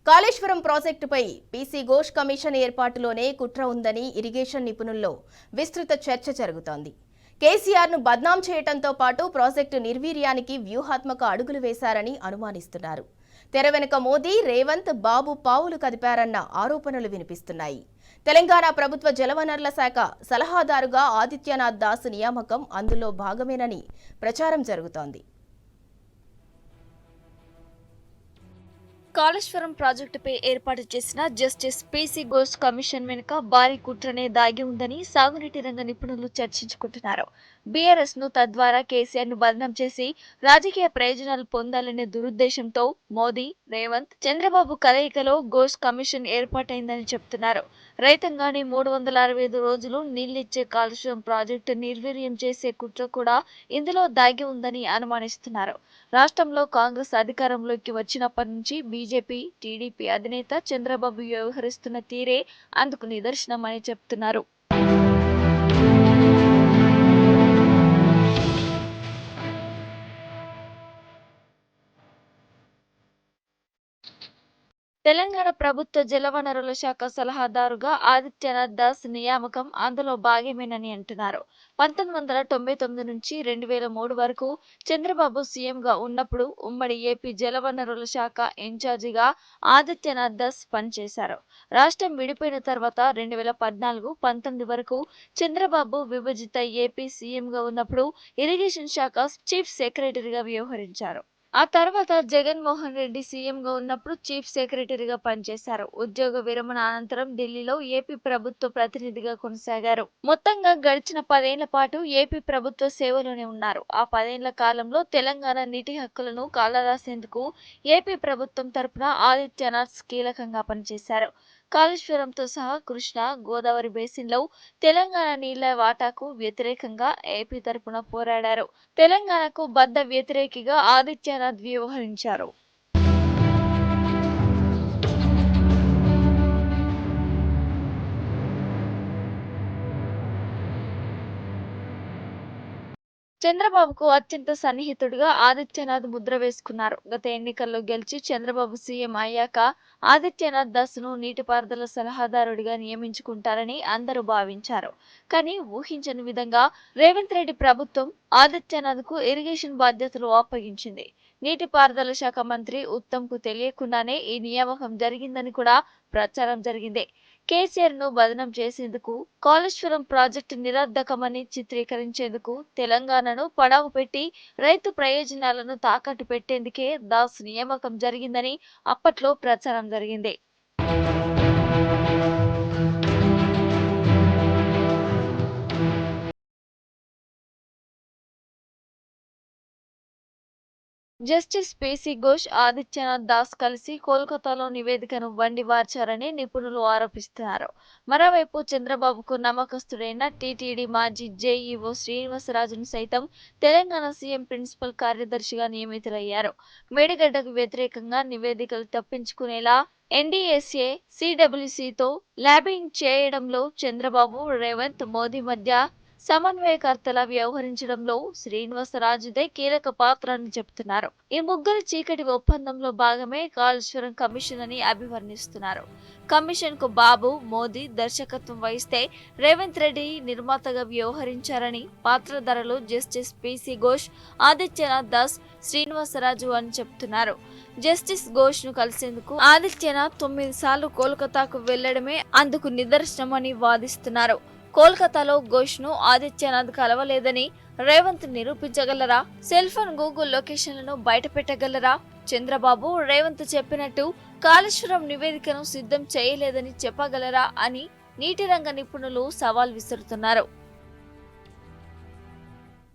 కాళేశ్వరం ప్రాజెక్టుపై PC Ghosh commission ఏర్పాటులోనే కుట్ర ఉందని ఇరిగేషన్ నిపుణుల్లో విస్తృత చర్చ జరుగుతోంది. కేసీఆర్ను బద్నాం చేయడంతో పాటు ప్రాజెక్టు నిర్వీర్యానికి వ్యూహాత్మక అడుగులు వేశారని అనుమానిస్తున్నారు. తెర వెనుక మోదీ, రేవంత్, బాబు పావులు కదిపారన్న ఆరోపణలు వినిపిస్తున్నాయి. తెలంగాణ ప్రభుత్వ జలవనరుల శాఖ సలహాదారుగా ఆదిత్యనాథ్ దాస్ నియామకం అందులో భాగమేనని ప్రచారం జరుగుతోంది. కాళేశ్వరం ప్రాజెక్టుపై ఏర్పాటు చేసిన జస్టిస్ పీసీ ఘోష్ కమిషన్ వెనుక భారీ కుట్రనే దాగి ఉందని సాగునీటి రంగ నిపుణులు చర్చించుకుంటున్నారు. బీఆర్ఎస్ ను తద్వారా కేసీఆర్ ను బదనాం చేసి రాజకీయ ప్రయోజనాలు పొందాలనే దురుద్దేశంతో మోదీ, రేవంత్, చంద్రబాబు కలయికలో ఘోష్ కమిషన్ ఏర్పాటైందని చెబుతున్నారు. రైతాంగాన్ని 365 రోజులు నీళ్లిచ్చే కాళేశ్వరం ప్రాజెక్టు నిర్వీర్యం చేసే కుట్ర కూడా ఇందులో దాగి ఉందని అనుమానిస్తున్నారు. రాష్ట్రంలో కాంగ్రెస్ అధికారంలోకి వచ్చినప్పటి నుంచి బీజేపీ, టీడీపీ అధినేత చంద్రబాబు వ్యవహరిస్తున్న తీరే అందుకు నిదర్శనమని చెప్తున్నారు. తెలంగాణ ప్రభుత్వ జలవనరుల శాఖ సలహాదారుగా ఆదిత్యనాథ్ దాస్ నియామకం అందులో భాగమేనని అంటున్నారు. 1999 నుంచి 2003 వరకు చంద్రబాబు సీఎంగా ఉన్నప్పుడు ఉమ్మడి ఏపీ జలవనరుల శాఖ ఇన్ఛార్జిగా ఆదిత్యనాథ్ దాస్ పనిచేశారు. రాష్ట్రం విడిపోయిన తర్వాత 2014-19 వరకు చంద్రబాబు విభజిత ఏపీ సీఎంగా ఉన్నప్పుడు ఇరిగేషన్ శాఖ చీఫ్ సెక్రటరీగా వ్యవహరించారు. ఆ తర్వాత జగన్మోహన్ రెడ్డి సీఎంగా ఉన్నప్పుడు చీఫ్ సెక్రటరీగా పనిచేశారు. ఉద్యోగ విరమణ అనంతరం ఢిల్లీలో ఏపీ ప్రభుత్వ ప్రతినిధిగా కొనసాగారు. మొత్తంగా గడిచిన 10 ఏళ్ల పాటు ఏపీ ప్రభుత్వ సేవలోనే ఉన్నారు. ఆ 10 ఏళ్ల కాలంలో తెలంగాణ నీటి హక్కులను కాలరాసేందుకు ఏపీ ప్రభుత్వం తరపున ఆదిత్యనాథ్ కీలకంగా పనిచేశారు. కాళేశ్వరంతో సహా కృష్ణా, గోదావరి బేసిన్లో తెలంగాణ నీళ్ల వాటాకు వ్యతిరేకంగా ఏపీ తరపున పోరాడారు. తెలంగాణకు బద్ధ వ్యతిరేకిగా ఆదిత్యనాథ్ వ్యవహరించారు. చంద్రబాబుకు అత్యంత సన్నిహితుడిగా ఆదిత్యనాథ్ ముద్ర వేసుకున్నారు. గత ఎన్నికల్లో గెలిచి చంద్రబాబు సీఎం అయ్యాక ఆదిత్యనాథ్ దాస్ను నీటిపారుదల సలహాదారుడిగా నియమించుకుంటారని అందరూ భావించారు. కానీ ఊహించని విధంగా రేవంత్ రెడ్డి ప్రభుత్వం ఆదిత్యనాథ్కు ఇరిగేషన్ బాధ్యతలు అప్పగించింది. నీటిపారుదల శాఖ మంత్రి ఉత్తమ్ కు తెలియకుండానే ఈ నియామకం జరిగిందని కూడా ప్రచారం జరిగింది. కేసీఆర్ ను బదనం చేసేందుకు, కాళేశ్వరం ప్రాజెక్టు నిరర్ధకమని చిత్రీకరించేందుకు, తెలంగాణను పడావు పెట్టి రైతు ప్రయోజనాలను తాకట్టు పెట్టేందుకే దాస్ నియామకం జరిగిందని అప్పట్లో ప్రచారం జరిగింది. జస్టిస్ పీసీ ఘోష్, ఆదిత్యనాథ్ దాస్ కలిసి కోల్కతాలో నివేదికను వండివార్చారని నిపుణులు ఆరోపిస్తున్నారు. మరోవైపు చంద్రబాబుకు నమ్మకస్తుడైన టీటీడీ మాజీ జేఈఓ శ్రీనివాసరాజును సైతం తెలంగాణ సీఎం ప్రిన్సిపల్ కార్యదర్శిగా నియమితులయ్యారు. మేడిగడ్డకు వ్యతిరేకంగా నివేదికలు తప్పించుకునేలా ఎన్డీఎస్ఏ, సిడబ్ల్యూసీతో లాబింగ్ చేయడంలో చంద్రబాబు, రేవంత్, మోదీ మధ్య సమన్వయకర్తలా వ్యవహరించడంలో శ్రీనివాసరాజుదే కీలక పాత్ర అని చెబుతున్నారు. ఈ ముగ్గురు చీకటి ఒప్పందంలో భాగమే కాళేశ్వరం కమిషన్ అని అభివర్ణిస్తున్నారు. కమిషన్ కు బాబు, మోదీ దర్శకత్వం వహిస్తే రేవంత్ రెడ్డి నిర్మాతగా వ్యవహరించారని పాత్రధారులు జస్టిస్ పీసీ ఘోష్, ఆదిత్యనాథ్ దాస్, శ్రీనివాసరాజు అని చెబుతున్నారు. జస్టిస్ ఘోష్ ను కలిసేందుకు ఆదిత్యనాథ్ 9 సార్లు కోల్కతాకు వెళ్లడమే అందుకు నిదర్శనమని వాదిస్తున్నారు. కోల్కతాలో ఘోష్ ను ఆదిత్యనాథ్ కలవలేదని రేవంత్ నిరూపించగలరా? సెల్ ఫోన్ గూగుల్ లొకేషన్లను బయటపెట్టగలరా? చంద్రబాబు, రేవంత్ చెప్పినట్టు కాళేశ్వరం నివేదికను సిద్ధం చేయలేదని చెప్పగలరా అని నీటి రంగ నిపుణులు సవాల్ విసురుతున్నారు.